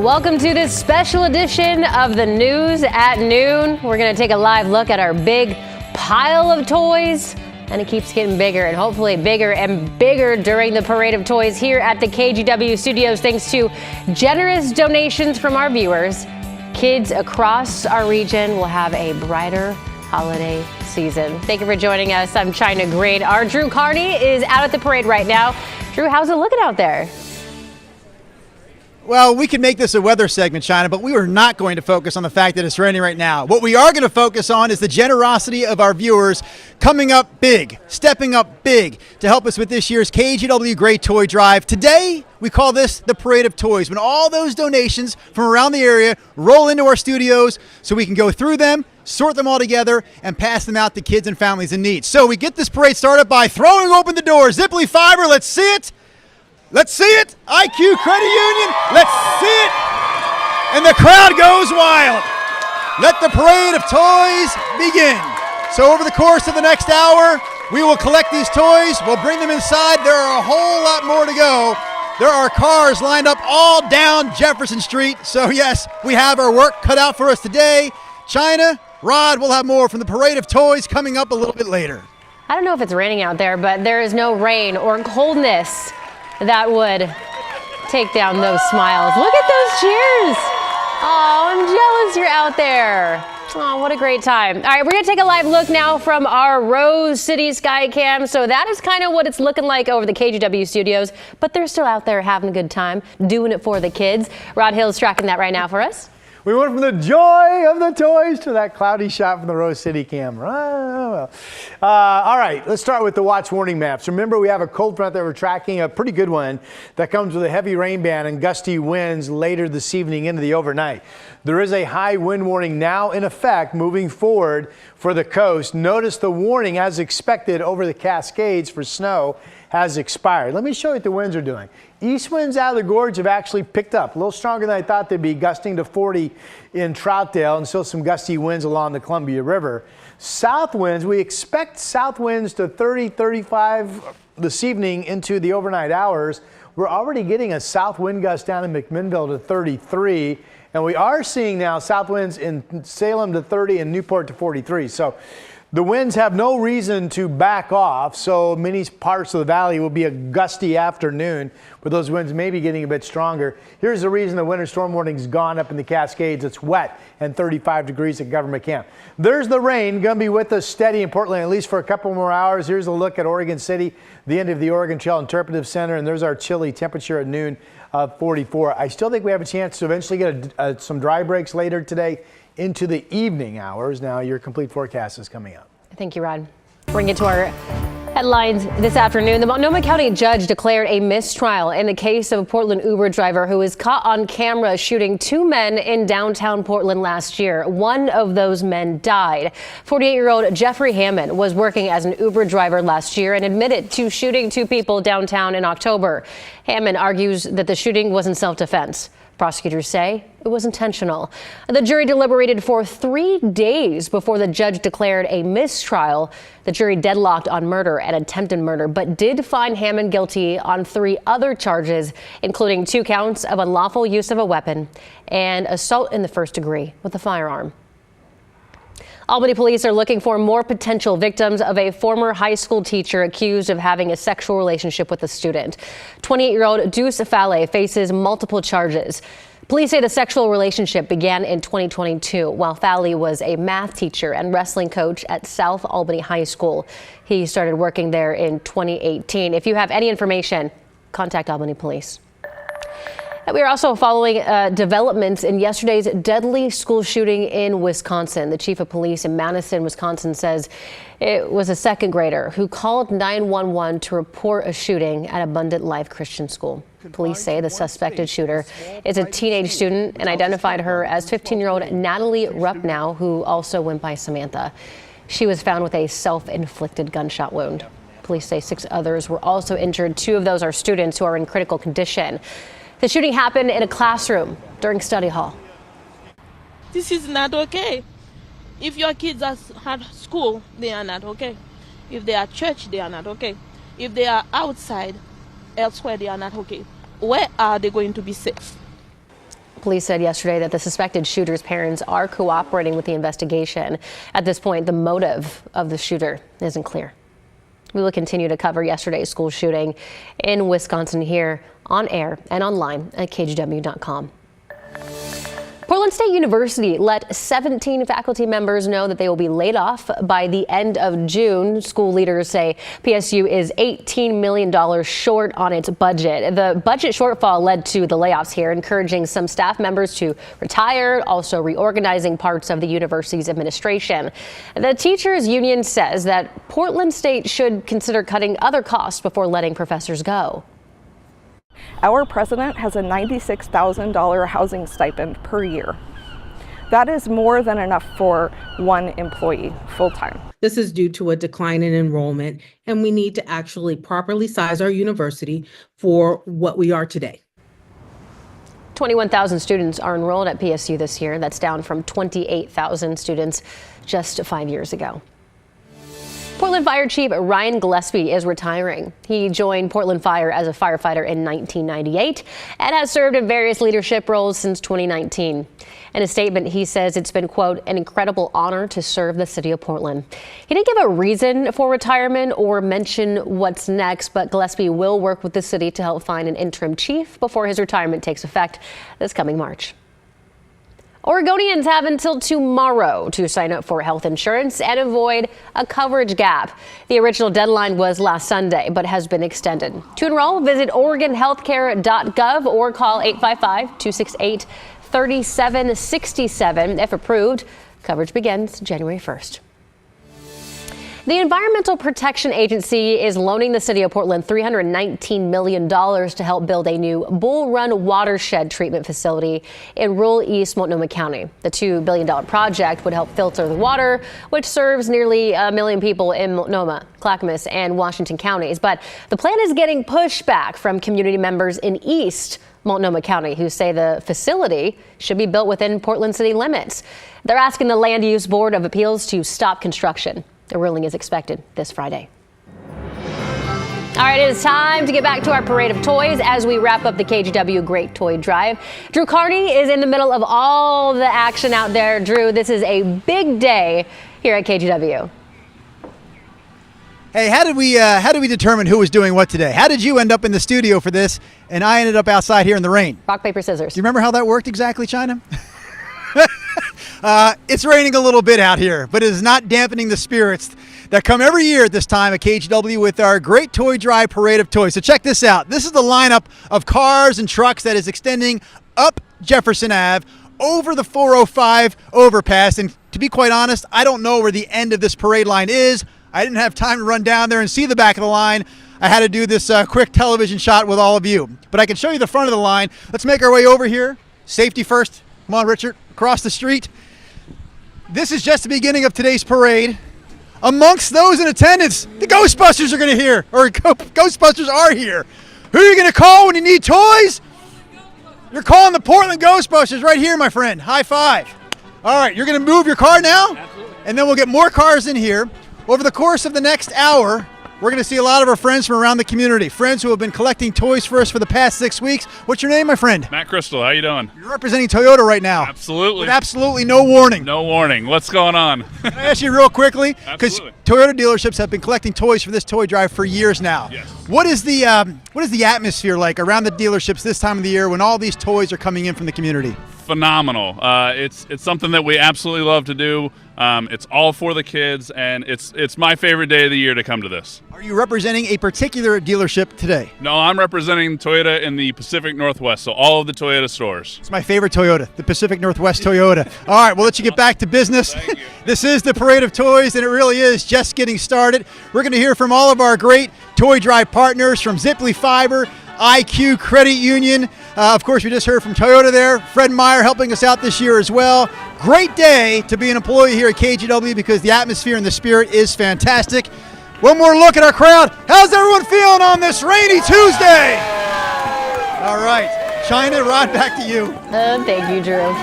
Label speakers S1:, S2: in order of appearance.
S1: Welcome to this special edition of the News at Noon. We're going to take a live look at our big pile of toys, and it keeps getting bigger and hopefully bigger and bigger during the Parade of Toys here at the KGW studios, thanks to generous donations from our viewers. Kids across our region will have a brighter holiday season. Thank you for joining us. I'm China Green. Our Drew Carney is out at the parade right now. Drew, how's it looking out there?
S2: Well, we could make this a weather segment, China, but we are not going to focus on the fact that it's raining right now. What we are going to focus on is the generosity of our viewers coming up big, stepping up big to help us with this year's KGW Great Toy Drive. Today, we call this the Parade of Toys, when all those donations from around the area roll into our studios so we can go through them, sort them all together, and pass them out to kids and families in need. So we get this parade started by throwing open the doors. Ziply Fiber, let's see it. Let's see it. IQ Credit Union, let's see it. And the crowd goes wild. Let the parade of toys begin. So over the course of the next hour, we will collect these toys. We'll bring them inside. There are a whole lot more to go. There are cars lined up all down Jefferson Street. So yes, we have our work cut out for us today. China, Rod, we'll have more from the Parade of Toys coming up a little bit later.
S1: I don't know if it's raining out there, but there is no rain or coldness that would take down those smiles. Look at those cheers. Oh, I'm jealous you're out there. Oh, what a great time. All right, we're going to take a live look now from our Rose City Sky Cam. So that is kind of what it's looking like over the KGW studios, but they're still out there having a good time, doing it for the kids. Rod Hill's tracking that right now for us.
S3: We went from the joy of the toys to that cloudy shot from the Rose City camera. All right, let's start with the watch warning maps. Remember, we have a cold front that we're tracking, a pretty good one that comes with a heavy rain band and gusty winds later this evening into the overnight. There is a high wind warning now in effect moving forward for the coast. Notice the warning, as expected, over the Cascades for snow has expired. Let me show you what the winds are doing. East winds out of the gorge have actually picked up. A little stronger than I thought they'd be, gusting to 40 in Troutdale, and still some gusty winds along the Columbia River. South winds, we expect south winds to 30, 35 this evening into the overnight hours. We're already getting a south wind gust down in McMinnville to 33. And we are seeing now south winds in Salem to 30 and Newport to 43. So the winds have no reason to back off, so many parts of the valley will be a gusty afternoon, with those winds maybe getting a bit stronger. Here's the reason the winter storm warning's gone up in the Cascades. It's wet and 35 degrees at Government Camp. There's the rain, going to be with us steady in Portland at least for a couple more hours. Here's a look at Oregon City, the end of the Oregon Trail Interpretive Center, and there's our chilly temperature at noon of 44. I still think we have a chance to eventually get some dry breaks later today into the evening hours. Now your complete forecast is coming up.
S1: Thank you, Rod. Bring it to our headlines this afternoon. The Multnomah County judge declared a mistrial in the case of a Portland Uber driver who was caught on camera shooting two men in downtown Portland last year. One of those men died. 48-year-old Jeffrey Hammond was working as an Uber driver last year and admitted to shooting two people downtown in October. Hammond argues that the shooting was in self-defense. Prosecutors say it was intentional. The jury deliberated for 3 days before the judge declared a mistrial. The jury deadlocked on murder and attempted murder, but did find Hammond guilty on 3 other charges, including 2 counts of unlawful use of a weapon and assault in the first degree with a firearm. Albany police are looking for more potential victims of a former high school teacher accused of having a sexual relationship with a student. 28-year-old Deuce Fale faces multiple charges. Police say the sexual relationship began in 2022 while Fale was a math teacher and wrestling coach at South Albany High School. He started working there in 2018. If you have any information, contact Albany Police. We are also following developments in yesterday's deadly school shooting in Wisconsin. The chief of police in Madison, Wisconsin, says it was a second grader who called 911 to report a shooting at Abundant Life Christian School. Police say the suspected shooter is a teenage student and identified her as 15-year-old Natalie Rupnow, who also went by Samantha. She was found with a self-inflicted gunshot wound. Police say 6 others were also injured. 2 of those are students who are in critical condition. The shooting happened in a classroom during study hall.
S4: This is not okay. If your kids are at school, they are not okay. If they are at church, they are not okay. If they are outside, elsewhere, they are not okay. Where are they going to be safe?
S1: Police said yesterday that the suspected shooter's parents are cooperating with the investigation. At this point, the motive of the shooter isn't clear. We will continue to cover yesterday's school shooting in Wisconsin here on air and online at KGW.com. Portland State University let 17 faculty members know that they will be laid off by the end of June. School leaders say PSU is $18 million short on its budget. The budget shortfall led to the layoffs here, encouraging some staff members to retire, also reorganizing parts of the university's administration. The teachers union says that Portland State should consider cutting other costs before letting professors go.
S5: Our president has a $96,000 housing stipend per year. That is more than enough for one employee full-time.
S6: This is due to a decline in enrollment, and we need to actually properly size our university for what we are today.
S1: 21,000 students are enrolled at PSU this year. That's down from 28,000 students just 5 years ago. Portland Fire Chief Ryan Gillespie is retiring. He joined Portland Fire as a firefighter in 1998 and has served in various leadership roles since 2019. In a statement, he says it's been, quote, an incredible honor to serve the city of Portland. He didn't give a reason for retirement or mention what's next, but Gillespie will work with the city to help find an interim chief before his retirement takes effect this coming March. Oregonians have until tomorrow to sign up for health insurance and avoid a coverage gap. The original deadline was last Sunday, but has been extended. To enroll, visit OregonHealthcare.gov or call 855-268-3767. If approved, coverage begins January 1st. The Environmental Protection Agency is loaning the city of Portland $319 million to help build a new Bull Run watershed treatment facility in rural East Multnomah County. The $2 billion project would help filter the water, which serves nearly 1 million people in Multnomah, Clackamas, and Washington counties. But the plan is getting pushback from community members in East Multnomah County who say the facility should be built within Portland city limits. They're asking the Land Use Board of Appeals to stop construction. The ruling is expected this Friday. All right, it is time to get back to our parade of toys as we wrap up the KGW Great Toy Drive. Drew Carney is in the middle of all the action out there. Drew, this is a big day here at KGW.
S2: Hey, how did we determine who was doing what today? How did you end up in the studio for this and I ended up outside here in the rain?
S1: Rock, paper, scissors.
S2: Do you remember how that worked exactly, China? It's raining a little bit out here, but it is not dampening the spirits that come every year at this time at KGW with our Great Toy Drive Parade of Toys. So check this out. This is the lineup of cars and trucks that is extending up Jefferson Ave over the 405 overpass. And to be quite honest, I don't know where the end of this parade line is. I didn't have time to run down there and see the back of the line. I had to do this quick television shot with all of you. But I can show you the front of the line. Let's make our way over here. Safety first. Come on, Richard. Across the street. This is just the beginning of today's parade. Amongst those in attendance, the Ghostbusters are going to hear, or Ghostbusters are here. Who are you going to call when you need toys? You're calling the Portland Ghostbusters right here, my friend. High five. All right, you're going to move your car now? Absolutely. And then we'll get more cars in here. Over the course of the next hour, we're going to see a lot of our friends from around the community, friends who have been collecting toys for us for the past 6 weeks. What's your name, my friend?
S7: Matt Crystal, how you doing?
S2: You're representing Toyota right now.
S7: Absolutely.
S2: With absolutely no warning.
S7: No warning. What's going on?
S2: Can I ask you real quickly? Because
S7: Absolutely.
S2: Toyota dealerships have been collecting toys for this toy drive for years now.
S7: Yes.
S2: What is the atmosphere like around the dealerships this time of the year when all these toys are coming in from the community?
S7: Phenomenal. It's something that we absolutely love to do. It's all for the kids, and it's my favorite day of the year to come to this.
S2: Are you representing a particular dealership today?
S7: No, I'm representing Toyota in the Pacific Northwest, so all of the Toyota stores.
S2: It's my favorite Toyota, the Pacific Northwest Toyota. All right, we'll let you get back to business.
S7: Thank you.
S2: This is the Parade of Toys, and it really is just getting started. We're going to hear from all of our great Toy Drive partners, from Ziply Fiber, IQ Credit Union. Of course, we just heard from Toyota there. Fred Meyer helping us out this year as well. Great day to be an employee here at KGW because the atmosphere and the spirit is fantastic. One more look at our crowd. How's everyone feeling on this rainy Tuesday? All right. China, Rod, back to you.
S1: Thank you, Drew.